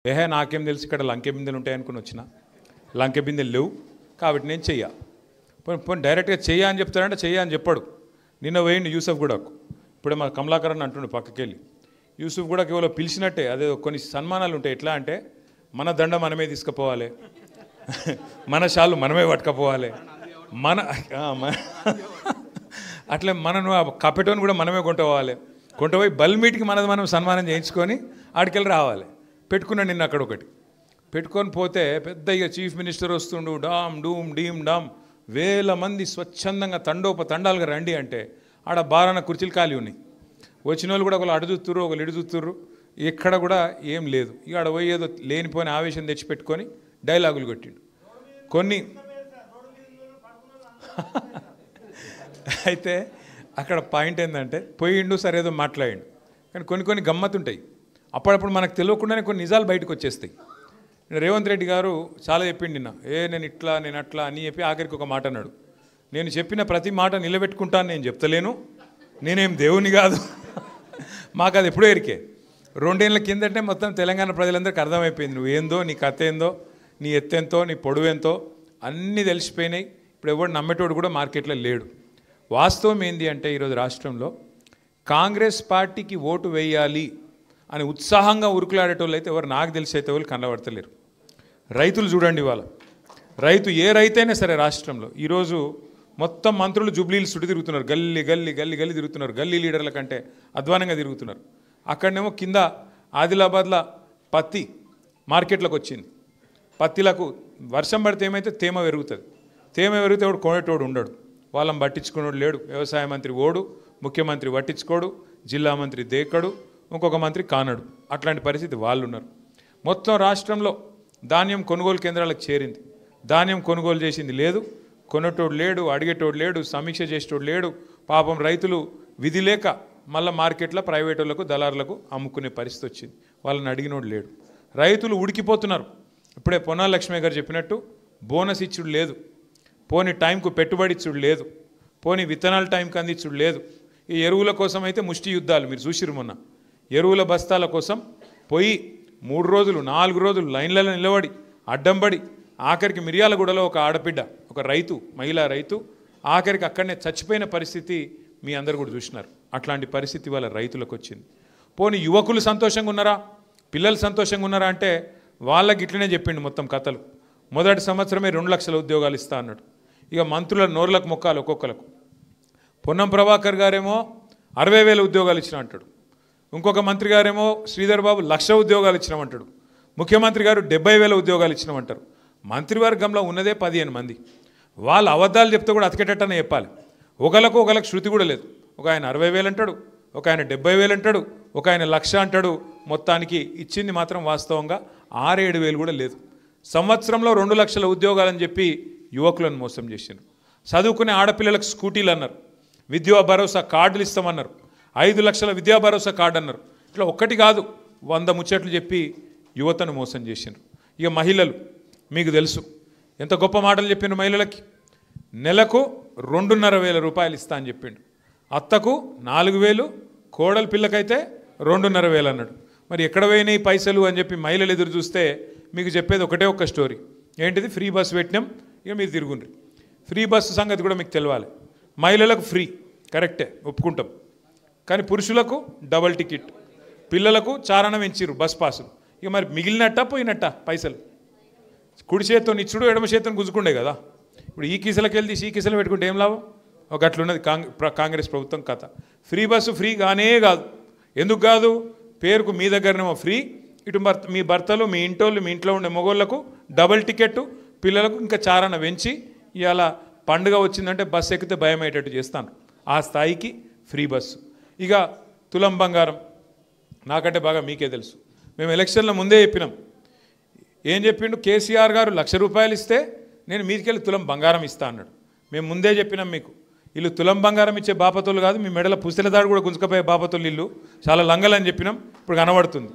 నాకేం తెలుసు ఇక్కడ లంకె బిందెలు ఉంటాయనుకుని వచ్చిన లంకె బిందెలు లేవు కాబట్టి నేను చెయ్య పోనీ డైరెక్ట్గా చెయ్య అని చెప్తాడంటే చెయ్య అని చెప్పాడు. నిన్న పోయిండు యూసఫ్ కూడా ఇప్పుడే మా కమలాకరన్ అంటుండే పక్కకెళ్ళి యూసుఫ్ కూడా కేవలం పిలిచినట్టే. అదే కొన్ని సన్మానాలు ఉంటాయి. ఎట్లా అంటే మన దండ మనమే తీసుకుపోవాలి, మన షాలు మనమే పట్టుకపోవాలి, మన అట్లే మనను కపెటోని కూడా మనమే కొంటపోయి బల్మీట్కి మనది మనం సన్మానం చేయించుకొని ఆడికెళ్ళి రావాలి. పెట్టుకున్నాను నిన్న అక్కడ ఒకటి పెట్టుకొని పోతే పెద్ద ఇక చీఫ్ మినిస్టర్ వస్తుండు, డామ్ డూమ్ డీమ్ డామ్, వేల మంది స్వచ్ఛందంగా తండాలుగా రండి అంటే ఆడ బారాన కుర్చీలు ఖాళీ ఉన్నాయి. వచ్చిన వాళ్ళు కూడా ఒకళ్ళు అడు చూస్తుర్రు, ఒకళ్ళు ఇడు చూస్తుర్రు, ఎక్కడ కూడా ఏం లేదు. ఇక ఆడ పోయి ఏదో లేనిపోయిన ఆవేశం తెచ్చిపెట్టుకొని డైలాగులు కొట్టిండు కొన్ని. అయితే అక్కడ పాయింట్ ఏంటంటే పోయిండు సరే ఏదో మాట్లాడిండు, కానీ కొన్ని గమ్మత్తుంటాయి. అప్పుడప్పుడు మనకు తెలియకుండానే కొన్ని నిజాలు బయటకు వచ్చేస్తాయి. రేవంత్ రెడ్డి గారు చాలా చెప్పిండు నిన్న, నేను అట్లా అని చెప్పి ఆఖరికి ఒక మాట అన్నాడు, నేను చెప్పిన ప్రతి మాట నిలబెట్టుకుంటాను, నేను చెప్తలేను, నేనేం దేవుని కాదు. మాకు అది ఎప్పుడో ఎరికే. 2 ఏళ్ళ కిందటే మొత్తం తెలంగాణ ప్రజలందరికీ అర్థమైపోయింది నువ్వు ఏందో, నీ కథ ఏందో, నీ ఎత్తెంతో, నీ పొడవెంతో అన్నీ తెలిసిపోయినాయి. ఇప్పుడు ఎవడు నమ్మేటోడు కూడా మార్కెట్లో లేడు. వాస్తవం ఏంది అంటే ఈరోజు రాష్ట్రంలో కాంగ్రెస్ పార్టీకి ఓటు వేయాలి అని ఉత్సాహంగా ఉరుకులాడేటోళ్ళు అయితే ఎవరు నాకు తెలిసి అయితే వాళ్ళు కనబడతలేరు. రైతులు చూడండి, వాళ్ళ ఏ రైతైనా సరే రాష్ట్రంలో ఈరోజు మొత్తం మంత్రులు జూబ్లీలు చుట్టూ తిరుగుతున్నారు, గల్లీ తిరుగుతున్నారు, గల్లీ లీడర్ల కంటే అధ్వానంగా తిరుగుతున్నారు. అక్కడనేమో కింద ఆదిలాబాద్లో పత్తి మార్కెట్లోకి వచ్చింది. పత్తిలకు వర్షం పడితే ఏమైతే తేమ పెరిగితే వాడు కొనేటోడు ఉండడు, వాళ్ళని పట్టించుకునేవాడు లేడు. వ్యవసాయ మంత్రి ఓడు, ముఖ్యమంత్రి పట్టించుకోడు, జిల్లా మంత్రి దేకడు, ఇంకొక మంత్రి కానడు. అట్లాంటి పరిస్థితి వాళ్ళు ఉన్నారు. మొత్తం రాష్ట్రంలో ధాన్యం కొనుగోలు కేంద్రాలకు చేరింది, ధాన్యం కొనుగోలు చేసింది లేదు, కొనేటోడు లేడు, అడిగేటోడు లేడు, సమీక్ష చేసేటోడు లేడు. పాపం రైతులు విధి లేక మళ్ళీ మార్కెట్లో ప్రైవేట్ వాళ్ళకు దళారులకు అమ్ముకునే పరిస్థితి వచ్చింది, వాళ్ళని అడిగినోడు లేడు. రైతులు ఉడికిపోతున్నారు. ఇప్పుడే పొన్నాల లక్ష్మయ్య గారు చెప్పినట్టు బోనస్ ఇచ్చుడు లేదు, పోని టైంకు పెట్టుబడి ఇచ్చుడు లేదు, పోని విత్తనాల టైంకి అందించుడు లేదు. ఈ ఎరువుల కోసం అయితే ముష్టి యుద్ధాలు మీరు చూసిరు. మొన్న ఎరువుల బస్తాల కోసం పోయి 3 రోజులు 4 రోజులు లైన్లలో నిలబడి అడ్డంబడి ఆఖరికి మిర్యాలగూడలో ఒక ఆడబిడ్డ, ఒక రైతు, మహిళా రైతు ఆఖరికి అక్కడనే చచ్చిపోయిన పరిస్థితి మీ అందరు కూడా చూసినారు. అట్లాంటి పరిస్థితి వాళ్ళ రైతులకు వచ్చింది. పోనీ యువకులు సంతోషంగా ఉన్నారా, పిల్లలు సంతోషంగా ఉన్నారా అంటే వాళ్ళకి ఇట్లనే చెప్పిండు మొత్తం కథలు. మొదటి సంవత్సరమే 2 లక్షల ఉద్యోగాలు ఇస్తా అన్నాడు. ఇక మంత్రుల నోర్లకు మొక్కాలు ఒక్కొక్కలకు. పొన్నం ప్రభాకర్ గారేమో 60,000 ఉద్యోగాలు ఇచ్చిన అంటాడు, ఇంకొక మంత్రి గారేమో శ్రీధర్ బాబు 1,00,000 ఉద్యోగాలు ఇచ్చినామంటాడు, ముఖ్యమంత్రి గారు 70,000 ఉద్యోగాలు ఇచ్చినామంటారు. మంత్రివర్గంలో ఉన్నదే 15 మంది. వాళ్ళు అబద్ధాలు చెప్తే కూడా అతికేటట్టనే చెప్పాలి. ఒకరికి శృతి కూడా లేదు. ఒక ఆయన 60,000 అంటాడు, ఒక ఆయన 70,000 అంటాడు, ఒక ఆయన 1,00,000 అంటాడు. మొత్తానికి ఇచ్చింది మాత్రం వాస్తవంగా 6-7 వేలు కూడా లేదు. సంవత్సరంలో 2 లక్షల ఉద్యోగాలని చెప్పి యువకులను మోసం చేశారు. చదువుకునే ఆడపిల్లలకు స్కూటీలు అన్నారు, విద్యా భరోసా కార్డులు ఇస్తామన్నారు, 5 లక్షల విద్యా భరోసా కార్డు అన్నారు. ఇట్లా ఒక్కటి కాదు 100 ముచ్చట్లు చెప్పి యువతను మోసం చేశారు. ఇక మహిళలు మీకు తెలుసు ఎంత గొప్ప మాటలు చెప్పిండు. మహిళలకి నెలకు 2,500 రూపాయలు ఇస్తా అని చెప్పిండు. అత్తకు 4,000, కోడల పిల్లకైతే 2,500 అన్నాడు. మరి ఎక్కడ పోయినాయి పైసలు అని చెప్పి మహిళలు ఎదురు చూస్తే మీకు చెప్పేది ఒకటే ఒక్క స్టోరీ. ఏంటిది? ఫ్రీ బస్సు పెట్టినాం, ఇక మీరు తిరుగుండ్రి. ఫ్రీ బస్సు సంగతి కూడా మీకు తెలవాలి. మహిళలకు ఫ్రీ కరెక్టే, ఒప్పుకుంటాం. కానీ పురుషులకు డబల్ టికెట్, పిల్లలకు చారణం ఇచ్చిర్రు బస్ పాసులు. ఇక మరి మిగిలినట్ట పోయినట్ట పైసలు? కుడి చేతితో నిచ్చుడు, ఎడమ చేతితో గుంజుకుండే కదా. ఇప్పుడు ఈ కిసలకి వెళ్ళి ఈ కిసలు పెట్టుకుంటే ఏం లాభం? ఒక అట్లున్నది కాంగ్రెస్ ప్రభుత్వం కథ. ఫ్రీ బస్సు ఫ్రీ కానే కాదు. ఎందుకు కాదు? పేరుకు మీ దగ్గరనేమో ఫ్రీ, ఇటు మీ భర్తలు, మీ ఇంటోళ్ళు, మీ ఇంట్లో ఉండే మగోళ్లకు డబల్ టికెట్, పిల్లలకు ఇంకా చారణ పెంచి ఇవాళ పండుగ వచ్చిందంటే బస్సు ఎక్కితే భయం అయ్యేటట్టు చేస్తాను. ఆ స్థాయికి ఫ్రీ బస్సు. ఇక తులం బంగారం నాకంటే బాగా మీకే తెలుసు. మేము ఎలక్షన్ల ముందే చెప్పినాం. ఏం చెప్పిండు? కేసీఆర్ గారు 1,00,000 రూపాయలు ఇస్తే నేను మీదికెళ్ళి తులం బంగారం ఇస్తా అన్నాడు. మేము ముందే చెప్పినాం మీకు, వీళ్ళు తులం బంగారం ఇచ్చే బాపతులు కాదు, మీ మెడల పుస్తల దాడు కూడా గుంజుకపోయే బాపతులు ఇల్లు చాలా లంగలని చెప్పినాం. ఇప్పుడు కనబడుతుంది.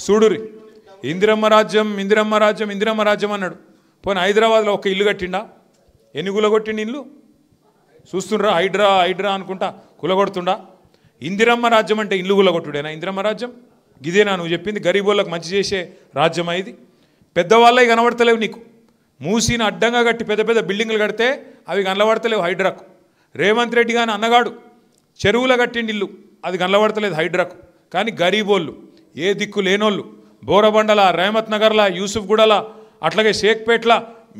చూడురి, ఇందిరమ్మ రాజ్యం అన్నాడు. పోనీ హైదరాబాద్లో ఒక ఇల్లు కట్టిండా? ఎన్ని కులగొట్టిండు ఇల్లు చూస్తుండ్రా? హైడ్రా అనుకుంటా కులగొడుతుండా? ఇందిరమ్మ రాజ్యం అంటే ఇల్లు కులగొట్టుడేనా ఇందిరమ్మ రాజ్యం? ఇదేనా నువ్వు చెప్పింది? గరీబోళ్ళకు మంచి చేసే రాజ్యమా ఇది? పెద్దవాళ్ళవి కనబడతలేవు నీకు. మూసిని అడ్డంగా కట్టి పెద్ద పెద్ద బిల్డింగ్లు కడితే అవి కనబడతలేవు హైడ్రాకు. రేవంత్ రెడ్డి గాని అన్నగాడు చెరువుల కట్టిండి ఇల్లు, అది కనబడతలేదు హైడ్రాకు. కానీ గరీబోళ్ళు, ఏ దిక్కు లేనోళ్ళు, బోరబండల, రేమత్ నగర్ల, యూసుఫ్గూడల, అట్లాగే షేక్పేట్ల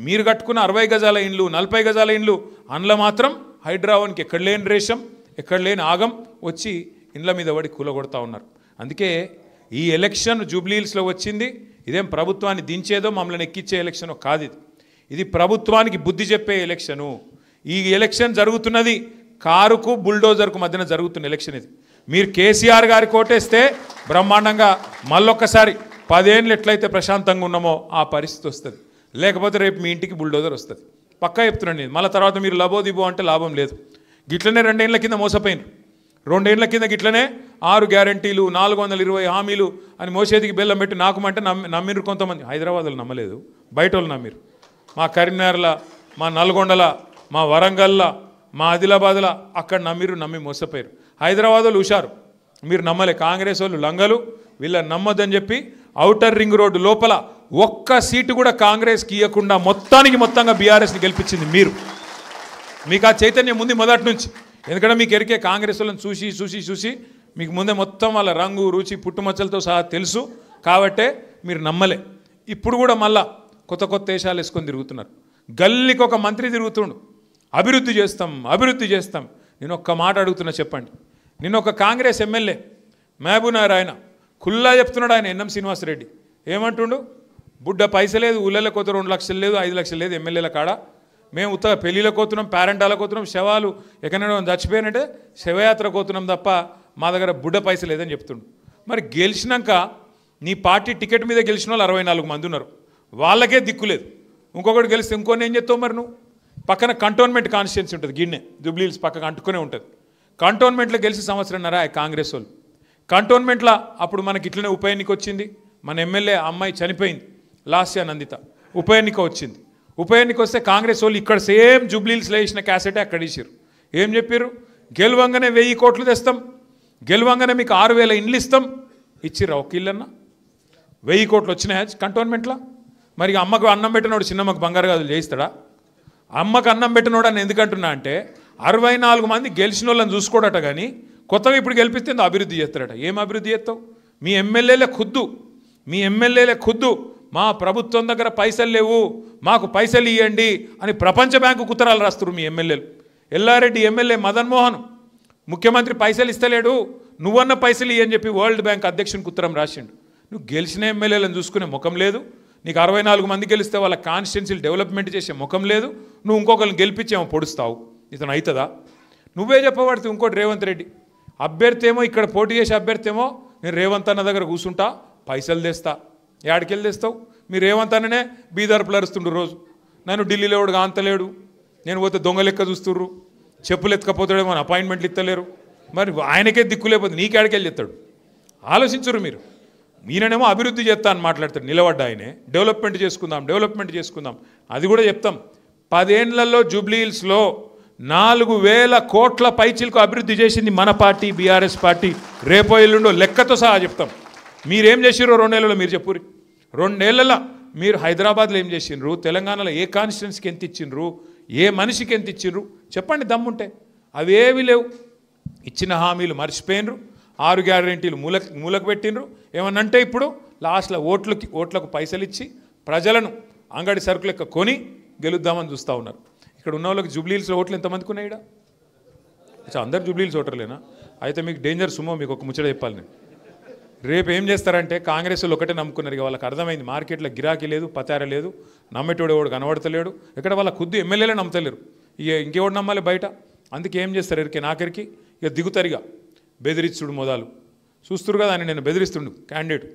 మీరు కట్టుకున్న 60 గజాల ఇండ్లు, 40 గజాల ఇండ్లు, అందులో మాత్రం హైడ్రావానికి ఎక్కడ లేని రేషం, ఎక్కడ లేని ఆగం వచ్చి ఇండ్ల మీద పడి కూలగొడతా ఉన్నారు. అందుకే ఈ ఎలక్షన్ జూబ్లీహిల్స్లో వచ్చింది. ఇదేం ప్రభుత్వాన్ని దించేదో మమ్మల్ని ఎక్కించే ఎలక్షనో కాదు. ఇది ప్రభుత్వానికి బుద్ధి చెప్పే ఎలక్షను. ఈ ఎలక్షన్ జరుగుతున్నది కారుకు బుల్డోజర్కు మధ్యన జరుగుతున్న ఎలక్షన్ ఇది. మీరు కేసీఆర్ గారి కోటేస్తే బ్రహ్మాండంగా మళ్ళొక్కసారి 10 ఏళ్ళు ఎట్లయితే ప్రశాంతంగా ఉన్నామో ఆ పరిస్థితి వస్తుంది. లేకపోతే రేపు మీ ఇంటికి బుల్డోజర్ వస్తుంది. పక్కా చెప్తున్నాను నేను. మళ్ళీ తర్వాత మీరు లబోదిబో అంటే లాభం లేదు. గిట్లనే 2 ఏళ్ల కింద మోసపోయినారు. 2 ఏళ్ల కింద గిట్లనే 6 గ్యారంటీలు, 420 హామీలు అని మోసేదికి బెల్లం పెట్టి నాకుమంటే నమ్మిరు కొంతమంది. హైదరాబాద్లో నమ్మలేదు, బయట వాళ్ళు నమ్మిరు. మా కరీంనగర్ల, మా నల్గొండల, మా వరంగల్ల, మా ఆదిలాబాద్ల అక్కడ నమ్మి మోసపోయారు. హైదరాబాద్ వాళ్ళు హుషారు, మీరు నమ్మలే. కాంగ్రెస్ వాళ్ళు లంగలు, వీళ్ళని నమ్మొద్దని చెప్పి ఔటర్ రింగ్ రోడ్డు లోపల ఒక్క సీటు కూడా కాంగ్రెస్కి ఇవ్వకుండా మొత్తంగా బీఆర్ఎస్ని గెలిపించింది మీరు. మీకు ఆ చైతన్యం ఉంది మొదటి నుంచి. ఎందుకంటే మీకు ఎరికే కాంగ్రెస్ వాళ్ళని చూసి మీకు ముందే మొత్తం వాళ్ళ రంగు, రుచి, పుట్టుమచ్చలతో సహా తెలుసు. కాబట్టే మీరు నమ్మలే. ఇప్పుడు కూడా మళ్ళా కొత్త వేషాలు వేసుకొని తిరుగుతున్నారు. గల్లీకి ఒక మంత్రి తిరుగుతుండు, అభివృద్ధి చేస్తాం. నేను ఒక్క మాట అడుగుతున్నా, చెప్పండి. నిన్న ఒక కాంగ్రెస్ ఎమ్మెల్యే మహబూబ్నగర్ ఆయన ఖుల్లా చెప్తున్నాడు. ఆయన ఎన్ఎం శ్రీనివాసరెడ్డి ఏమంటుండు? బుడ్డ పైస లేదు, ఊళ్ళకి పోతే 2 లక్షలు లేదు, 5 లక్షలు లేదు ఎమ్మెల్యేల కాడ. మేము ఉత్తగా పెళ్ళిళ్ళకి పోతున్నాం, పేరెంటాలకు పోతున్నాం, శవాలు ఎక్కడైనా చచ్చిపోయినట్టే శవయాత్రకు పోతున్నాం తప్ప మా దగ్గర బుడ్డ పైస లేదని చెప్తుండు. మరి గెలిచినాక నీ పార్టీ టికెట్ మీద గెలిచిన వాళ్ళు 64 మంది ఉన్నారు, వాళ్ళకే దిక్కు లేదు. ఇంకొకటి గెలిస్తే ఇంకొని ఏం చెప్తావు మరి నువ్వు? పక్కన కంటోన్మెంట్ కాన్స్టిట్యున్సీ ఉంటుంది, గిన్నె జూబ్లీహిల్స్ పక్కకు అంటుకునే ఉంటుంది. కంటోన్మెంట్లో గెలిచి సంవత్సరంన్నర కాంగ్రెస్ వాళ్ళు. కంటోన్మెంట్లో అప్పుడు మనకి ఇట్లనే ఉప ఎన్నిక వచ్చింది. మన ఎమ్మెల్యే అమ్మాయి చనిపోయింది, లాస్యా నందిత. ఉప ఎన్నిక వచ్చింది. ఉప ఎన్నిక వస్తే కాంగ్రెస్ వాళ్ళు ఇక్కడ సేమ్ జూబ్లీహిల్స్లో వేసిన క్యాసెటే అక్కడ ఇచ్చారు. ఏం చెప్పారు? గెలవంగానే 1000 కోట్లు తెస్తాం, గెలవంగానే మీకు 6000 ఇండ్లు ఇస్తాం. ఇచ్చిర్రా ఒక ఇల్లన్నా? 1000 కోట్లు వచ్చినాయా కంటోన్మెంట్లో? మరి అమ్మకు అన్నం పెట్టినోడు చిన్నమ్మకు బంగారు గాజులు చేయిస్తాడా? అమ్మకు అన్నం పెట్టినోడు అని ఎందుకంటున్నా అంటే 64 మంది గెలిచిన వాళ్ళని చూసుకోడట. కానీ కొత్తగా ఇప్పుడు గెలిపిస్తే అభివృద్ధి చేస్తారట. ఏం అభివృద్ధి చేస్తావు? మీ ఎమ్మెల్యేలే ఖుద్దు మా ప్రభుత్వం దగ్గర పైసలు లేవు, మాకు పైసలు ఇవ్వండి అని ప్రపంచ బ్యాంకు ఉత్తరాలు రాస్తారు మీ ఎమ్మెల్యేలు. ఎల్లారెడ్డి ఎమ్మెల్యే మదన్ మోహన్ ముఖ్యమంత్రి పైసలు ఇస్తలేడు, నువ్వన్న పైసలు ఇవ్వని చెప్పి వరల్డ్ బ్యాంక్ అధ్యక్షునికి ఉత్తరం రాసిండు. నువ్వు గెలిచిన ఎమ్మెల్యేలను చూసుకునే ముఖం లేదు, నీకు 64 మంది గెలిస్తే వాళ్ళ కాన్స్టిట్యున్సీలు డెవలప్మెంట్ చేసే ముఖం లేదు. నువ్వు ఇంకొకరిని గెలిపించేమో పొడుస్తావు. ఇతను అవుతుందా? నువ్వే చెప్పబడితే ఇంకోటి రేవంత్ రెడ్డి అభ్యర్థి ఏమో, ఇక్కడ పోటీ చేసే అభ్యర్థి ఏమో నేను రేవంత్ అన్న దగ్గర కూర్చుంటా, పైసలు తెస్తా. ఏడికెళ్ళి తెస్తావు? మీరు రేవంత్ అన్ననే బీదర్పులు అరుస్తుండ్రు రోజు. నన్ను ఢిల్లీలో వాడు కాంతలేడు, నేను పోతే దొంగ లెక్క చూస్తుర్రు, చెప్పులు ఎత్తుకపోతాడేమో, అపాయింట్మెంట్లు ఇస్తలేరు. మరి ఆయనకే దిక్కు లేకపోతే నీకేడికెళ్ళి చెప్తాడు? ఆలోచించరు మీరు. ఈయననేమో అభివృద్ధి చేస్తా అని మాట్లాడతాడు, నిలబడ్డా ఆయనే. డెవలప్మెంట్ చేసుకుందాం అది కూడా చెప్తాం. 10 ఏళ్లలో జూబ్లీహిల్స్లో 4000 కోట్ల పైచిలకు అభివృద్ధి చేసింది మన పార్టీ, బీఆర్ఎస్ పార్టీ. రేపో ఎల్లుండో లెక్కతో సహా చెప్తాం. మీరేం చేసిర్రో 2 ఏళ్లలో మీరు చెప్పుర్రి. 2 ఏళ్లలో మీరు హైదరాబాద్లో ఏం చేసిండ్రు, తెలంగాణలో ఏ కాన్స్టిట్యున్సీకి ఎంత ఇచ్చిండ్రు, ఏ మనిషికి ఎంత ఇచ్చిండ్రు చెప్పండి దమ్ముంటే. అవేవి లేవు. ఇచ్చిన హామీలు మర్చిపోయినరు, 6 గ్యారెంటీలు మూలకు పెట్టినరు. ఏమన్నంటే ఇప్పుడు లాస్ట్లో ఓట్లకు పైసలు ఇచ్చి ప్రజలను అంగడి సరుకు లెక్క కొని గెలుద్దామని చూస్తూ ఉన్నారు. ఇక్కడ ఉన్న వాళ్ళకి జూబ్లీహిల్స్లో ఓట్లు ఎంతమందికి ఉన్నాయి? ఇక్కడ అందరు జూబ్లీహిల్స్ ఓటర్లేనా? అయితే మీకు డేంజర్ సుమో. మీకు ఒక ముచ్చట చెప్పాలి నేను. రేపు ఏం చేస్తారంటే కాంగ్రెస్ వాళ్ళు ఒకటే నమ్ముకున్నారు. ఇక వాళ్ళకి అర్థమైంది, మార్కెట్లో గిరాకీ లేదు, పతార లేదు, నమ్మేటోడు ఎవడు కనబడతలేడు. ఇక్కడ వాళ్ళ ఖుద్దు ఎమ్మెల్యేలే నమ్మతలేరు, ఇక ఇంకెవడు నమ్మాలి బయట. అందుకే ఏం చేస్తారు నాకరికి ఇక దిగుతారిగా బెదిరిస్తుడు మొదలు. చూస్తురు కదా అని నేను బెదిరిస్తుండు క్యాండిడేట్,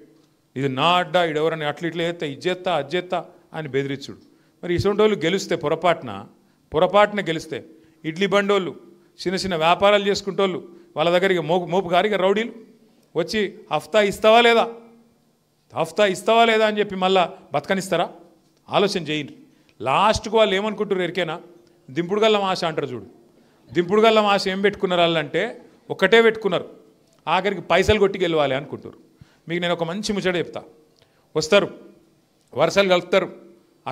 ఇది నా అడ్డా, ఇడెవరని అట్లా ఇట్లా చేస్తా, ఇజ్జెత్తా అజ్జెత్తా అని బెదిరిస్తుడు. మరి ఇటువంటి వాళ్ళు గెలిస్తే పొరపాటున గెలిస్తే ఇడ్లీ బండోళ్ళు, చిన్న వ్యాపారాలు చేసుకుంటోళ్ళు, వాళ్ళ దగ్గరికి మోపు గారిగా రౌడీలు వచ్చి హఫ్తా ఇస్తావా లేదా అని చెప్పి మళ్ళా బతకనిస్తారా? ఆలోచన చేయండి. లాస్ట్కు వాళ్ళు ఏమనుకుంటారు ఎరికేనా? దింపుడుగల్లం ఆశ అంటారు చూడు. దింపుడుగల్లం ఆశ ఏం పెట్టుకున్నారు వాళ్ళంటే ఒకటే పెట్టుకున్నారు, ఆఖరికి పైసలు కొట్టి గెలవాలి అనుకుంటారు. మీకు నేను ఒక మంచి ముచ్చట చెప్తా. వస్తారు, వరుసలు కలుపుతారు,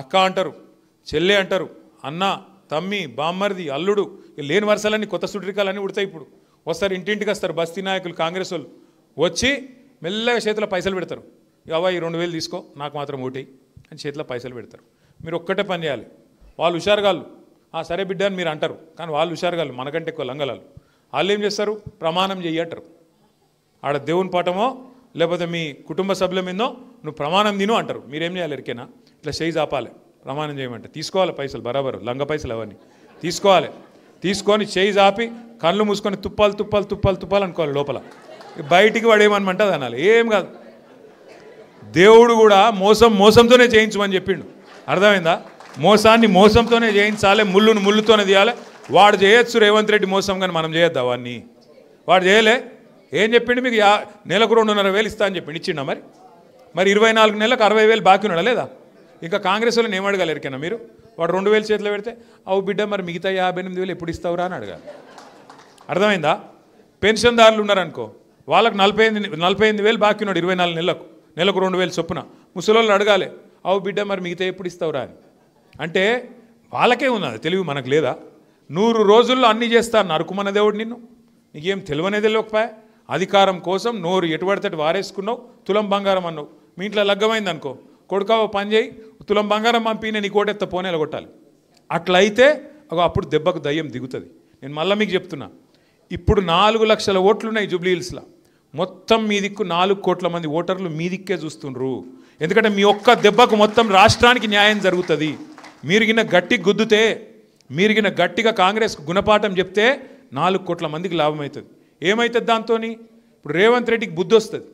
అక్క అంటారు, చెల్లె అంటారు, అన్న, తమ్మి, బామ్మర్ది, అల్లుడు, లేని వరుసలన్నీ కొత్త సుట్రికాలన్నీ ఉడతాయి. ఇప్పుడు వస్తారు, ఇంటింటికి వస్తారు బస్తీ నాయకులు, కాంగ్రెస్ వాళ్ళు వచ్చి మెల్లగా చేతిలో పైసలు పెడతారు. అవ్వ ఈ 2000 తీసుకో, నాకు మాత్రం ఓటేయి అని చేతిలో పైసలు పెడతారు. మీరు ఒక్కటే పని చేయాలి. వాళ్ళు హుషారుగాళ్ళు, సరే బిడ్డ అని మీరు అంటారు, కానీ వాళ్ళు హుషారుగాళ్ళు, మనకంటే ఎక్కువ లంగలాలు. వాళ్ళు ఏం చేస్తారు, ప్రమాణం చెయ్యి అంటారు. ఆడ దేవుని పాఠమో లేకపోతే మీ కుటుంబ సభ్యుల మీదో నువ్వు ప్రమాణం తిను అంటారు. మీరేం చేయాలి, ఎరికేనా ఇట్లా చేయి చాపాలి, ప్రమాణం చేయమంటే తీసుకోవాలి పైసలు, బరాబరు లంగ పైసలు అవన్నీ తీసుకోవాలి. తీసుకొని చేయి చాపి కళ్ళు మూసుకొని తుప్పాలు తుప్పాలు తుప్పాలు తుప్పాలు అనుకోవాలి. లోపల బయటికి వాడేమనమంటది అనాలి, ఏం కాదు. దేవుడు కూడా మోసంతోనే చేయించమని చెప్పిండు, అర్థమైందా? మోసాన్ని మోసంతోనే చేయించాలి, ముళ్ళును ముళ్ళుతోనే తీయాలి. వాడు చేయొచ్చు రేవంత్ రెడ్డి మోసం, కానీ మనం చేయొద్దు అవన్నీ. వాడు చేయలే, ఏం చెప్పిండు, మీకు నెలకు 2,500 ఇస్తా అని చెప్పిండు, ఇచ్చిండా? మరి 24 నెలలకు 60,000 బాకీ ఉన్నాడా లేదా? ఇంకా కాంగ్రెస్ వాళ్ళని ఏం అడగాలి ఎరికైనా మీరు? వాడు 2,000 చేతిలో పెడితే అవు బిడ్డ మరి మిగతా 58,000 ఎప్పుడు ఇస్తావురా అని అడగాలి, అర్థమైందా? పెన్షన్దారులు ఉన్నారనుకో, వాళ్ళకు 48,000 బాకీ ఉన్నాడు 24 నెలలకు, నెలకు 2,000 చొప్పున. ముసలోళ్ళు అడగాలి, అవు బిడ్డ మరి మిగతా ఎప్పుడు ఇస్తావురా అని. అంటే వాళ్ళకే ఉన్నది తెలివి, మనకు లేదా? 100 రోజుల్లో అన్నీ చేస్తా నరుకుమన్న దేవుడు నిన్ను, నీకేం తెలివనే తెలియకపోయా? అధికారం కోసం నోరు ఎటుపడితే వారేసుకున్నావు, తులం బంగారం అన్నావు. మీ ఇంట్లో లగ్గమైంది అనుకో, కొడుకావ పని చేయి, తులం బంగారం పంపి నేను కోటెత్త పోనేలా కొట్టాలి. అట్లయితే అప్పుడు దెబ్బకు దయ్యం దిగుతుంది. నేను మళ్ళీ మీకు చెప్తున్నా, ఇప్పుడు 4 లక్షల ఓట్లున్నాయి జూబ్లీ హిల్స్లో. మొత్తం మీ దిక్కు 4 కోట్ల మంది ఓటర్లు మీ దిక్కే చూస్తుండ్రు. ఎందుకంటే మీ ఒక్క దెబ్బకు మొత్తం రాష్ట్రానికి న్యాయం జరుగుతుంది. మీరు గిన్న గట్టిగా గుద్దుతే, మీరు గిన్న గట్టిగా కాంగ్రెస్కు గుణపాఠం చెప్తే 4 కోట్ల మందికి లాభం అవుతుంది. ఏమవుతుంది దాంతో? ఇప్పుడు రేవంత్ రెడ్డికి బుద్ధి వస్తుంది,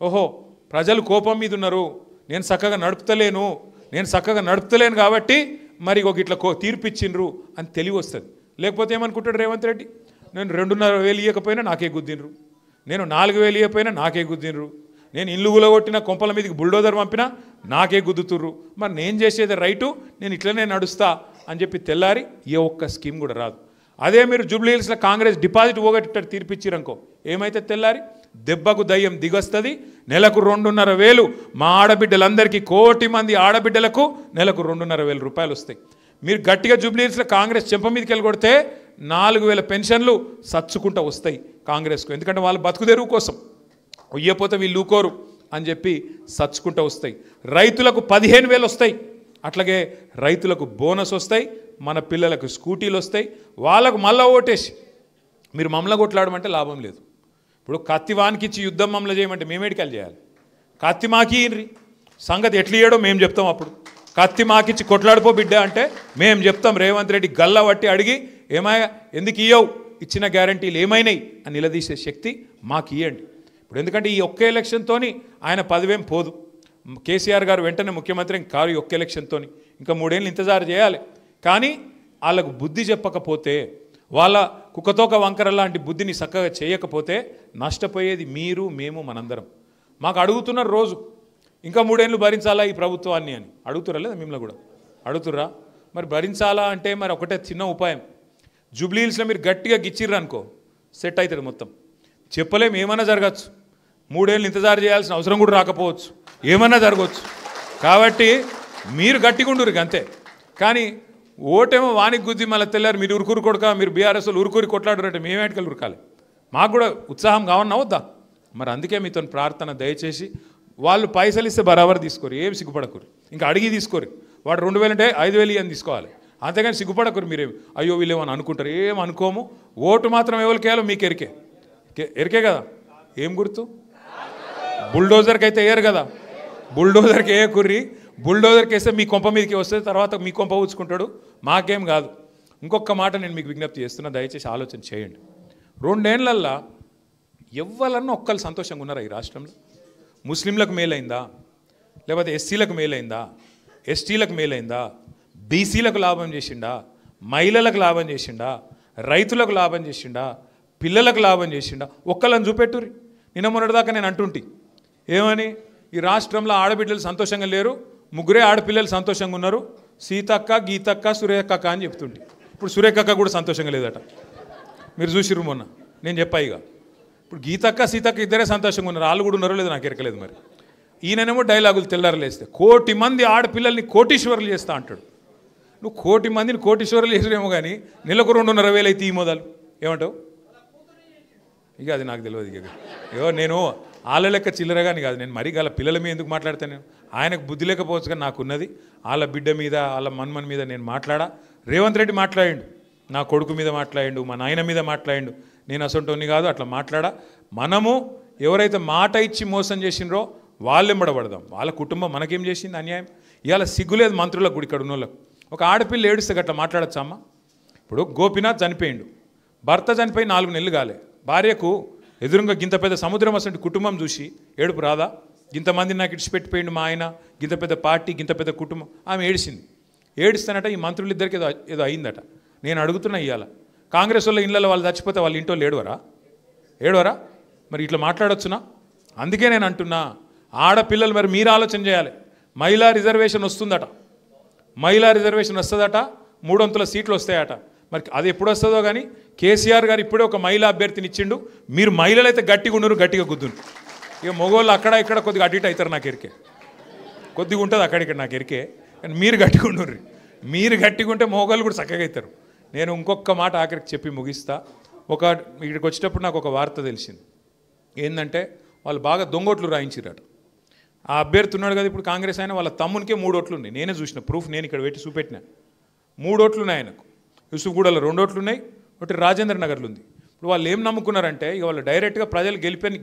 ఓహో ప్రజలు కోపం మీద ఉన్నారు, నేను చక్కగా నడుపుతలేను కాబట్టి మరి ఒక ఇట్లా తీర్పిచ్చిండ్రు అని తెలివి వస్తుంది. లేకపోతే ఏమనుకుంటాడు రేవంత్ రెడ్డి, నేను 2,500 ఇవ్వకపోయినా నాకే గుద్దిండ్రు, నేను 4,000 ఇవ్వకపోయినా నాకే గుద్దిండ్రు, నేను ఇల్లు గులగొట్టిన కొంపల మీదకి బుల్డోజర్ పంపినా నాకే గుద్దుతుర్రు, మరి నేను చేసేది రైటు, నేను ఇట్లనే నడుస్తా అని చెప్పి తెల్లారి ఏ ఒక్క స్కీమ్ కూడా రాదు. అదే మీరు జూబ్లీ హిల్స్లో కాంగ్రెస్ డిపాజిట్ పోగొట్టేటట్టు తీర్పిచ్చిరనుకో, ఏమైతే తెల్లారి దెబ్బకు దయ్యం దిగొస్తుంది. నెలకు 2,500 మా ఆడబిడ్డలందరికీ, 1 కోటి మంది ఆడబిడ్డలకు నెలకు 2,500 రూపాయలు వస్తాయి. మీరు గట్టిగా జూబ్లీ హిల్స్లో కాంగ్రెస్ చెంప మీదకి వెళ్ళి కొడితే 4,000 పెన్షన్లు సచ్చుకుంటూ వస్తాయి కాంగ్రెస్కు. ఎందుకంటే వాళ్ళు బతుకుదెరువు కోసం, ఇయ్యపోతే వీళ్ళు ఊకోరు అని చెప్పి సచ్చుకుంటూ వస్తాయి. రైతులకు 15,000 వస్తాయి, అట్లాగే రైతులకు బోనస్ వస్తాయి, మన పిల్లలకు స్కూటీలు వస్తాయి. వాళ్ళకు మళ్ళీ ఓటేసి మీరు మమ్మల్ని కొట్లాడమంటే లాభం లేదు. ఇప్పుడు కత్తి వానికి ఇచ్చి యుద్ధం మమ్మల్ని చేయమంటే మేమేడికలు చేయాలి? కత్తి మాకి ఇన్రి సంగతి ఎట్లా ఇయ్యడో మేము చెప్తాం. అప్పుడు కత్తి మాకిచ్చి కొట్లాడిపో బిడ్డ అంటే మేము చెప్తాం. రేవంత్ రెడ్డి గల్ల పట్టి అడిగి ఏమయ్యా ఎందుకు ఇయ్యవు, ఇచ్చిన గ్యారంటీలు ఏమైనాయి అని నిలదీసే శక్తి మాకు ఇవ్వండి. ఇప్పుడు ఎందుకంటే ఈ ఒక్క ఎలక్షన్తో ఆయన పదవేం పోదు. కేసీఆర్ గారు వెంటనే ముఖ్యమంత్రి కారు ఈ ఒక్క ఎలక్షన్తో, ఇంకా 3 ఏళ్ళు ఇంతజారు చేయాలి. కానీ వాళ్ళకు బుద్ధి చెప్పకపోతే, వాళ్ళ కుక్కతోక వంకర లాంటి బుద్ధిని చక్కగా చేయకపోతే నష్టపోయేది మీరు, మేము, మనందరం. మాకు అడుగుతున్నారు రోజు, ఇంకా 3 ఏళ్ళు భరించాలా ఈ ప్రభుత్వాన్ని అని అడుగుతురా లేదా? మిమ్మల్ని కూడా అడుగుతుర్రా? మరి భరించాలా అంటే మరి ఒకటే చిన్న ఉపాయం, జూబ్లీ హిల్స్లో మీరు గట్టిగా గిచ్చిర్రు అనుకో సెట్ అవుతుంది మొత్తం. చెప్పలేము, ఏమైనా జరగచ్చు. 3 ఏళ్ళు ఇంతజారు చేయాల్సిన అవసరం కూడా రాకపోవచ్చు, ఏమన్నా జరగవచ్చు. కాబట్టి మీరు గట్టిగా ఉండురు అంతే. కానీ ఓటేమో వానికి గుద్ది మళ్ళీ తెల్లారు మీరు ఉరుకురు కొడక, మీరు బీఆర్ఎస్ ఉరుకురి కొట్లాడారంటే మేమేటికలు ఉరకాలి? మాకు కూడా ఉత్సాహం కావన్నా వద్దా? మరి అందుకే మీతో ప్రార్థన, దయచేసి వాళ్ళు పైసలు ఇస్తే బరాబర్ తీసుకోరు, ఏం సిగ్గుపడకూరు, ఇంకా అడిగి తీసుకోరు. వాడు 2,000 అంటే 5,000 అని తీసుకోవాలి, అంతేగాని సిగ్గుపడకూరు. మీరేం అయ్యో వీళ్ళేమని అనుకుంటారు, ఏం అనుకోము. ఓటు మాత్రం ఎవరికి వేయాలో మీకు ఎరికే కదా. ఏం గుర్తు? బుల్డోజర్కి అయితే వేయరు కదా, బుల్డోజర్కి ఏ కుర్రి, బుల్డోజర్కి వేస్తే మీ కొంప మీదకి వస్తే తర్వాత మీ కొంప ఊచుకుంటాడు, మాకేం కాదు. ఇంకొక మాట నేను మీకు విజ్ఞప్తి చేస్తున్నా, దయచేసి ఆలోచన చేయండి. 2 ఏళ్లల్లో ఎవ్వరన్నా ఒక్కరు సంతోషంగా ఉన్నారా ఈ రాష్ట్రంలో? ముస్లింలకు మేలైందా, లేకపోతే ఎస్సీలకు మేలైందా, ఎస్టీలకు మేలైందా, బీసీలకు లాభం చేసిండా, మహిళలకు లాభం చేసిండా, రైతులకు లాభం చేసిండా, పిల్లలకు లాభం చేసిండా? ఒక్కళ్ళని చూపెట్టుర్రి. నిన్న మొన్నటిదాకా నేను అంటుంటి ఏమని, ఈ రాష్ట్రంలో ఆడబిడ్డలు సంతోషంగా లేరు, 3 ఆడపిల్లలు సంతోషంగా ఉన్నారు, సీతక్క, గీతక్క, సురేఖక్క అని చెప్తుంటే. ఇప్పుడు సురేఖక్క కూడా సంతోషంగా లేదట. మీరు చూసిర్రు మొన్న, నేను చెప్పా. ఇక ఇప్పుడు గీతక్క సీతక్క ఇద్దరే సంతోషంగా ఉన్నారు, వాళ్ళు కూడా ఉన్నారో లేదో నాకు ఎరకలేదు. మరి ఈయననేమో డైలాగులు తెల్లారలేస్తే 1,000,000 మంది ఆడపిల్లల్ని కోటీశ్వరులు చేస్తా అంటాడు. నువ్వు 1,000,000 మందిని కోటీశ్వరులు చేసినేమో కానీ నెలకు 2,500,000 అయితే ఈ మొదలు ఏమంటావు? ఇక అది నాకు తెలియదు. ఇక ఏవో నేను వాళ్ళ లెక్క చిల్లరగాని కాదు, నేను మరీ గల పిల్లల మీద ఎందుకు మాట్లాడతాను? నేను ఆయనకు బుద్ధి లేకపోవచ్చు కానీ నాకున్నది వాళ్ళ బిడ్డ మీద వాళ్ళ మన్మన్ మీద నేను మాట్లాడా. రేవంత్ రెడ్డి మాట్లాడిండు, నా కొడుకు మీద మాట్లాడిండు, మా నాయన మీద మాట్లాడిండు. నేను అసొంటోని కాదు, అట్లా మాట్లాడా. మనము ఎవరైతే మాట ఇచ్చి మోసం చేసినరో వాళ్ళెంబడబడదాం. వాళ్ళ కుటుంబం మనకేం చేసింది అన్యాయం? ఇవాళ సిగ్గులేదు మంత్రులకు కూడా, ఇక్కడ ఉన్న వాళ్ళకు. ఒక ఆడపిల్ల ఏడుస్తే అట్లా మాట్లాడచ్చా అమ్మ? ఇప్పుడు గోపీనాథ్ చనిపోయిండు, భర్త చనిపోయి 4 నెలలు కాలే, భార్యకు ఎదురుగా గింత పెద్ద సముద్రం అసలు కుటుంబం చూసి ఏడుపు రాదా? ఇంతమంది నాకు ఇడిచిపెట్టిపోయిండు మా ఆయన, గింత పెద్ద పార్టీ, గింత పెద్ద కుటుంబం. ఆమె ఏడిసింది. ఏడిస్తానట ఈ మంత్రులిద్దరికి ఏదో అయిందట. నేను అడుగుతున్నా, ఇవాళ కాంగ్రెస్ వాళ్ళ ఇళ్ళలో వాళ్ళు చచ్చిపోతే వాళ్ళ ఇంట్లో ఏడవరా? మరి ఇట్లా మాట్లాడొచ్చునా? అందుకే నేను అంటున్నా, ఆడపిల్లలు మరి మీరు ఆలోచన చేయాలి. మహిళా రిజర్వేషన్ వస్తుందట, మహిళా రిజర్వేషన్ వస్తుందట, 300 సీట్లు వస్తాయట. మరి అది ఎప్పుడు వస్తుందో కానీ కేసీఆర్ గారు ఇప్పుడే ఒక మహిళా అభ్యర్థిని ఇచ్చిండు. మీరు మహిళలు అయితే గట్టిగా ఉన్నారు, గట్టిగా గుద్దును. ఇక మగవాళ్ళు అక్కడ ఇక్కడ కొద్దిగా అటు ఇటు అవుతారు, నాకు ఎరికే కొద్దిగా ఉంటుంది అక్కడిక్కడ నాకు ఎరికే. కానీ మీరు గట్టిగా ఉన్నారు, మీరు గట్టిగా ఉంటే మగవాళ్ళు కూడా చక్కగా అవుతారు. నేను ఇంకొక మాట ఆఖరికి చెప్పి ముగిస్తా. ఇక్కడికి వచ్చేటప్పుడు నాకు ఒక వార్త తెలిసింది. ఏంటంటే వాళ్ళు బాగా దొంగోట్లు రాయించారట. ఆ అభ్యర్థి ఉన్నాడు కదా ఇప్పుడు కాంగ్రెస్ ఆయన, వాళ్ళ తమ్మునికే 3 ఓట్లు ఉన్నాయి. నేనే చూసిన ప్రూఫ్, నేను ఇక్కడ పెట్టి చూపెట్టినా. 3 ఓట్లు ఉన్నాయి ఆయనకు, యూసుఫ్గూడలో 2 ఓట్లు ఉన్నాయి, ఒకటి రాజేంద్ర నగర్లో ఉంది. ఇప్పుడు వాళ్ళు ఏం నమ్ముకున్నారంటే ఇక వాళ్ళు డైరెక్ట్గా ప్రజలు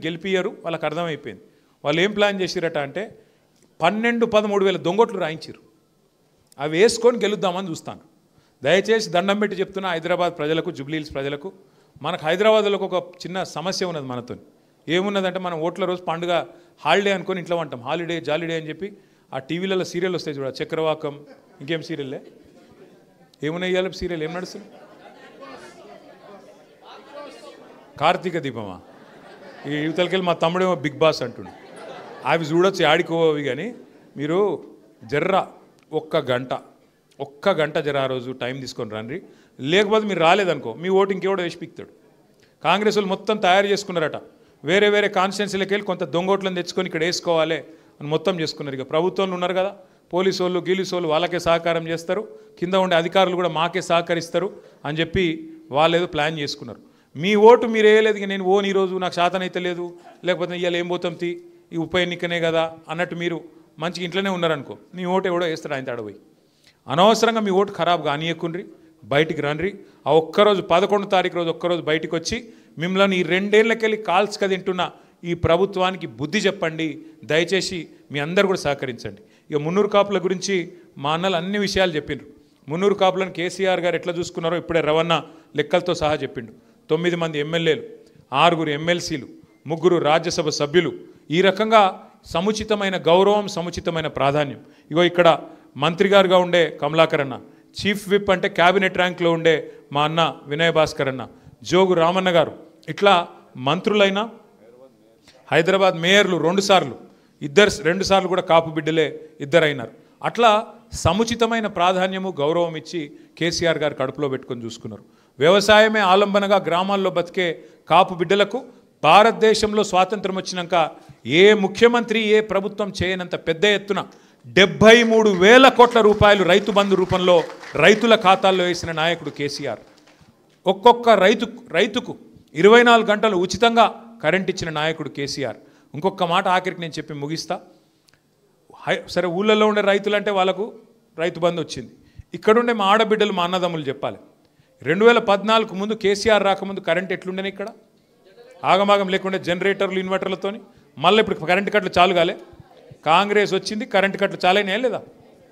గెలిపియ్యరు, వాళ్ళకి అర్థమైపోయింది. వాళ్ళు ఏం ప్లాన్ చేసిరట అంటే 12-13 వేల దొంగోట్లు రాయించారు. అవి వేసుకొని గెలుద్దామని చూస్తాను. దయచేసి దండం పెట్టి చెప్తున్నా హైదరాబాద్ ప్రజలకు, జూబ్లీహిల్స్ ప్రజలకు, మనకు హైదరాబాద్లో ఒక చిన్న సమస్య ఉన్నది మనతో. ఏమున్నదంటే మనం ఓట్ల రోజు పండుగ హాలిడే అనుకొని ఇంట్లో ఉంటాం, హాలిడే జాలిడే అని చెప్పి. ఆ టీవీలలో సీరియల్ వస్తాయి చూడ, చక్రవాకం, ఇంకేం సీరియల్లే ఏమున్నాయి ఇవాళ సీరియల్ ఏం నడుస్తుంది? కార్తీక దీపమా? ఈ యువతలకెళ్ళి మా తమ్ముడేమో బిగ్ బాస్ అంటుండు. అవి చూడొచ్చు ఆడికోవి. కానీ మీరు జర్రా ఒక్క గంట జర ఆ రోజు టైం తీసుకొని రండి. లేకపోతే మీరు రాలేదనుకో మీ ఓటు ఇంకెవడో వేసి పిక్తాడు. కాంగ్రెస్ వాళ్ళు మొత్తం తయారు చేసుకున్నారట, వేరే వేరే కాన్స్టిట్యున్సీలకు వెళ్ళి కొంత దొంగోట్లను తెచ్చుకొని ఇక్కడ వేసుకోవాలి అని మొత్తం చేసుకున్నారు. ఇక ప్రభుత్వంలో ఉన్నారు కదా పోలీసు వాళ్ళు, గీలీసు వాళ్ళు, వాళ్ళకే సహకారం చేస్తారు, కింద ఉండే అధికారులు కూడా మాకే సహకరిస్తారు అని చెప్పి వాళ్ళు ఏదో ప్లాన్ చేసుకున్నారు. మీ ఓటు మీరు వేయలేదు. ఇక నేను ఓన్ ఈరోజు నాకు శాతనైతే లేదు, లేకపోతే ఇవాళ ఏం పోతాం ఈ ఉప ఎన్నికనే కదా అన్నట్టు మీరు మంచిగా ఇంట్లోనే ఉన్నారనుకో, మీ ఓటు ఎవడో వేస్తాడు ఆయన తడబోయి. అనవసరంగా మీ ఓటు ఖరాబ్ కానీయకుండ్రి, బయటికి రండి. ఆ ఒక్కరోజు 11వ తారీఖు రోజు ఒక్కరోజు బయటికి వచ్చి మిమ్మల్ని ఈ 2 ఏళ్ళకెళ్ళి కాల్స్గా తింటున్న ఈ ప్రభుత్వానికి బుద్ధి చెప్పండి. దయచేసి మీ అందరు కూడా సహకరించండి. ఇక మున్నూరు కాపుల గురించి మా అన్నలు అన్ని విషయాలు చెప్పిండ్రు. మున్నూరు కాపులను కేసీఆర్ గారు ఎట్లా చూసుకున్నారో ఇప్పుడే రవణ లెక్కలతో సహా చెప్పిండు. 9 మంది ఎమ్మెల్యేలు, 6 ఎమ్మెల్సీలు, 3 రాజ్యసభ సభ్యులు. ఈ రకంగా సముచితమైన గౌరవం, సముచితమైన ప్రాధాన్యం. ఇగో ఇక్కడ మంత్రి గారుగా ఉండే కమలాకర్ అన్న, చీఫ్ విప్ అంటే క్యాబినెట్ ర్యాంక్లో ఉండే మా అన్న వినయ్ భాస్కర్ అన్న, జోగు రామన్న గారు, ఇట్లా మంత్రులైనా హైదరాబాద్ మేయర్లు 2 సార్లు, 2 సార్లు కూడా కాపు బిడ్డలే 2 అయినారు. అట్లా సముచితమైన ప్రాధాన్యము, గౌరవం ఇచ్చి కేసీఆర్ గారు కడుపులో పెట్టుకొని చూసుకున్నారు. వ్యవసాయమే ఆలంబనగా గ్రామాల్లో బతికే కాపు బిడ్డలకు భారతదేశంలో స్వాతంత్రం వచ్చినాక ఏ ముఖ్యమంత్రి, ఏ ప్రభుత్వం చేయనంత పెద్ద ఎత్తున 73,000 కోట్ల రూపాయలు రైతు బంధు రూపంలో రైతుల ఖాతాల్లో వేసిన నాయకుడు కేసీఆర్. ఒక్కొక్క రైతుకు 24 గంటలు ఉచితంగా కరెంట్ ఇచ్చిన నాయకుడు కేసీఆర్. ఇంకొక మాట ఆఖరికి నేను చెప్పి ముగిస్తా. సరే ఊళ్ళల్లో ఉండే రైతులంటే వాళ్ళకు రైతు బంధు వచ్చింది. ఇక్కడుండే మా ఆడబిడ్డలు, మా అన్నదమ్ములు చెప్పాలి. 2014 ముందు కేసీఆర్ రాకముందు కరెంట్ ఎట్లుండేనే ఇక్కడ? ఆగమాగం లేకుండే జనరేటర్లు, ఇన్వర్టర్లతోని. మళ్ళీ ఇప్పుడు కరెంటు కట్లు చాలు కాలే? కాంగ్రెస్ వచ్చింది, కరెంటు కట్లు చాలైనా లేదా?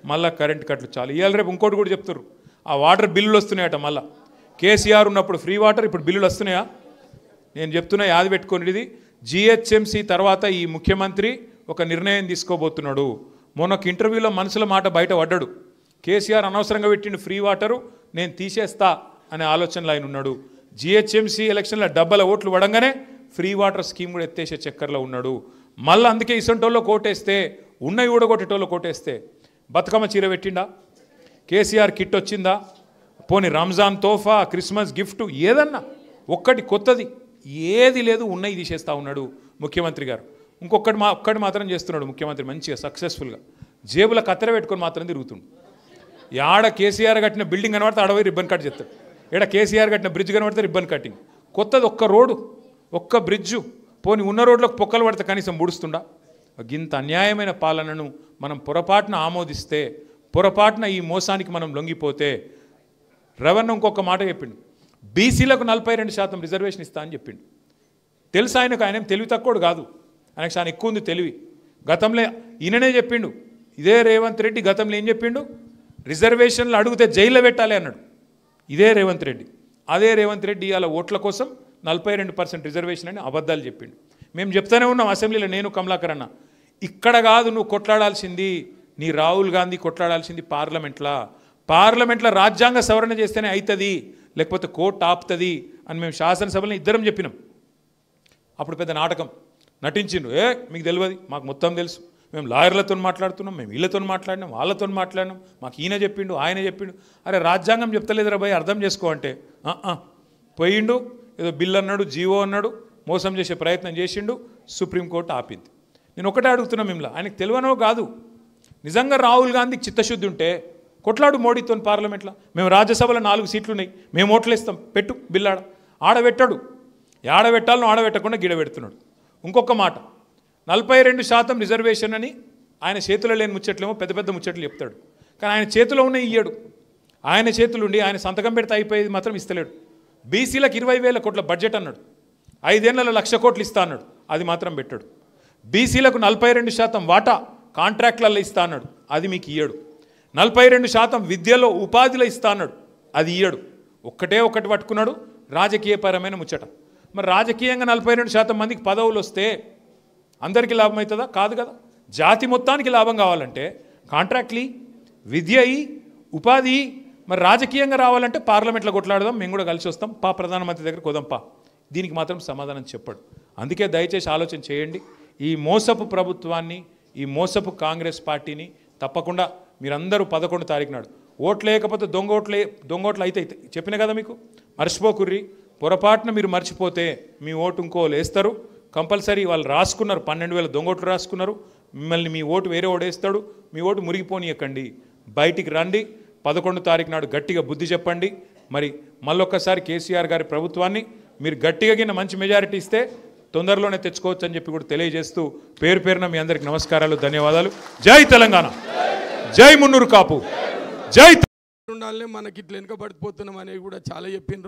మళ్ళీ కరెంటు కట్లు చాలు. ఇవాళ రేపు ఇంకోటి కూడా చెప్తారు, ఆ వాటర్ బిల్లులు వస్తున్నాయట. మళ్ళీ కేసీఆర్ ఉన్నప్పుడు ఫ్రీ వాటర్, ఇప్పుడు బిల్లులు వస్తున్నాయా? నేను చెప్తున్నా, యాది పెట్టుకోండి. ఇది జిహెచ్ఎంసీ తర్వాత ఈ ముఖ్యమంత్రి ఒక నిర్ణయం తీసుకోబోతున్నాడు. మొన్నొక ఇంటర్వ్యూలో మనసుల మాట బయట పడ్డాడు. కేసీఆర్ అనవసరంగా పెట్టిండు ఫ్రీ వాటరు, నేను తీసేస్తా అనే ఆలోచనలో ఆయన ఉన్నాడు. జిహెచ్ఎంసీ ఎలక్షన్లో 70 ఓట్లు పడంగానే ఫ్రీ వాటర్ స్కీమ్ కూడా ఎత్తేసే చక్కర్లో ఉన్నాడు. మళ్ళీ అందుకే ఇసంటోళ్ళు కోటేస్తే, ఉన్నవి ఊడగొట్టేటోళ్ళు కోటేస్తే బతుకమ్మ చీర పెట్టిండా? కేసీఆర్ కిట్ వచ్చిందా? పోనీ రంజాన్ తోఫా, క్రిస్మస్ గిఫ్ట్ ఏదన్నా ఒక్కటి కొత్తది ఏది లేదు ఉన్నది తీసేస్తూ ఉన్నాడు ముఖ్యమంత్రి గారు. ఒక్కటి మాత్రం చేస్తున్నాడు ముఖ్యమంత్రి మంచిగా సక్సెస్ఫుల్గా, జేబుల కత్తెర పెట్టుకొని మాత్రం తిరుగుతుండు. ఆడ కేసీఆర్ కట్టిన బిల్డింగ్ కనబడితే ఆడపోయి రిబ్బన్ కట్ చేస్తాడు, ఈడ కేసీఆర్ కట్టిన బ్రిడ్జ్ కనబడితే రిబ్బన్ కట్టింగ్. కొత్తది ఒక్క రోడ్డు ఒక్క బ్రిడ్జు పోని ఉన్న రోడ్లకు పొక్కలు పడితే కనీసం ముడుస్తుండా? గింత అన్యాయమైన పాలనను మనం పొరపాటున ఆమోదిస్తే, పొరపాటున ఈ మోసానికి మనం లొంగిపోతే, రవణ ఇంకొక మాట చెప్పిండు, బీసీలకు 42% రిజర్వేషన్ ఇస్తా అని చెప్పిండు. తెలుసు ఆయనకు, ఆయన తెలివి తక్కువడు కాదు, ఆయనకు చాలా ఎక్కువ ఉంది తెలివి. గతంలో ఈయననే చెప్పిండు, ఇదే రేవంత్ రెడ్డి గతంలో ఏం చెప్పిండు, రిజర్వేషన్లు అడిగితే జైల్లో పెట్టాలి అన్నాడు. ఇదే రేవంత్ రెడ్డి. అదే రేవంత్ రెడ్డి ఇవాళ ఓట్ల కోసం 42% రిజర్వేషన్ అని అబద్ధాలు చెప్పిండు. మేము చెప్తానే ఉన్నాం అసెంబ్లీలో, నేను కమలాకర్ అన్న, ఇక్కడ కాదు నువ్వు కొట్లాడాల్సింది, నీ రాహుల్ గాంధీ కొట్లాడాల్సింది పార్లమెంట్లో రాజ్యాంగ సవరణ చేస్తేనే అవుతుంది, లేకపోతే కోర్టు ఆపుతుంది అని మేము శాసనసభలో ఇద్దరం చెప్పినాం. అప్పుడు పెద్ద నాటకం నటించిండ్రు, మీకు తెలియదు, మాకు మొత్తం తెలుసు, మేము లాయర్లతో మాట్లాడుతున్నాం, మేము వీళ్ళతో మాట్లాడినాం, వాళ్ళతో మాట్లాడినాం, మాకు ఈయన చెప్పిండు ఆయన చెప్పిండు. అరే రాజ్యాంగం చెప్తలేదురా భయ్, అర్థం చేసుకో అంటే పోయిండు, ఏదో బిల్ అన్నాడు, జీవో అన్నాడు, మోసం చేసే ప్రయత్నం చేసిండు, సుప్రీంకోర్టు ఆపింది. నేను ఒకటే అడుగుతున్నా మిమ్మల్ని, ఆయనకు తెలియనో కాదు, నిజంగా రాహుల్ గాంధీకి చిత్తశుద్ధి ఉంటే కొట్లాడు మోడీతో పార్లమెంట్లో. మేము రాజ్యసభలో 4 సీట్లు ఉన్నాయి, మేము ఓట్లు ఇస్తాం, పెట్టు బిల్లాడ. ఆడబెట్టాడు, ఆడబెట్టాలను ఆడబెట్టకుండా గిడబెడుతున్నాడు. ఇంకొక మాట, 42% రిజర్వేషన్ అని ఆయన చేతిలో లేని ముచ్చట్లేమో పెద్ద పెద్ద ముచ్చట్లు చెప్తాడు, కానీ ఆయన చేతిలో ఉన్న ఇయ్యాడు. ఆయన చేతులు ఉండి ఆయన సంతకం పెడితే అయిపోయేది మాత్రం ఇస్తలేడు. బీసీలకు 20,000 కోట్ల బడ్జెట్ అన్నాడు, 5 ఏళ్లలో 1,00,000 కోట్లు ఇస్తా అన్నాడు, అది మాత్రం పెట్టాడు. బీసీలకు 42% వాటా కాంట్రాక్ట్లలో ఇస్తా అన్నాడు, అది మీకు ఇయ్యాడు. 42% విద్యలో ఉపాధిలో ఇస్తా అన్నాడు, అది ఇయ్యాడు. ఒకటి పట్టుకున్నాడు, రాజకీయపరమైన ముచ్చట. మరి రాజకీయంగా 42% మందికి పదవులు వస్తే అందరికీ లాభం అవుతుందా? కాదు కదా. జాతి మొత్తానికి లాభం కావాలంటే కాంట్రాక్ట్లీ, విద్య, ఉపాధి. మరి రాజకీయంగా రావాలంటే పార్లమెంట్లో కొట్లాడదాం, మేము కూడా కలిసి వస్తాం, ప్రధానమంత్రి దగ్గర కొదంపా. దీనికి మాత్రం సమాధానం చెప్పాడు. అందుకే దయచేసి ఆలోచన చేయండి. ఈ మోసపు ప్రభుత్వాన్ని, ఈ మోసపు కాంగ్రెస్ పార్టీని తప్పకుండా మీరందరూ 11 తారీఖు నాడు ఓట్లు లేకపోతే దొంగ ఓట్లు అయితే చెప్పిన కదా మీకు, మర్చిపోకుర్రి. పొరపాటున మీరు మర్చిపోతే మీ ఓటు ఇంకోళ్ళు వేస్తారు కంపల్సరీ. వాళ్ళు రాసుకున్నారు, 12,000 దొంగ ఓట్లు రాసుకున్నారు, మిమ్మల్ని మీ ఓటు వేరే ఓడేస్తాడు. మీ ఓటు మురిగిపోనీయకండి, బయటికి రండి. 11 తారీఖు నాడు గట్టిగా బుద్ధి చెప్పండి. మరి మళ్ళొక్కసారి కేసీఆర్ గారి ప్రభుత్వాన్ని మీరు గట్టిగా గిన్న మంచి మెజారిటీ ఇస్తే తొందరలోనే తెచ్చుకోవచ్చు అని చెప్పి కూడా తెలియజేస్తూ పేరున మీ అందరికి నమస్కారాలు, ధన్యవాదాలు. జై తెలంగాణ, జై మున్నూరు కాపు, జై. ఉండాలనే మనకి ఇట్లా వెనుకబడిపోతున్నాం అనేవి కూడా చాలా చెప్పిండ్రు.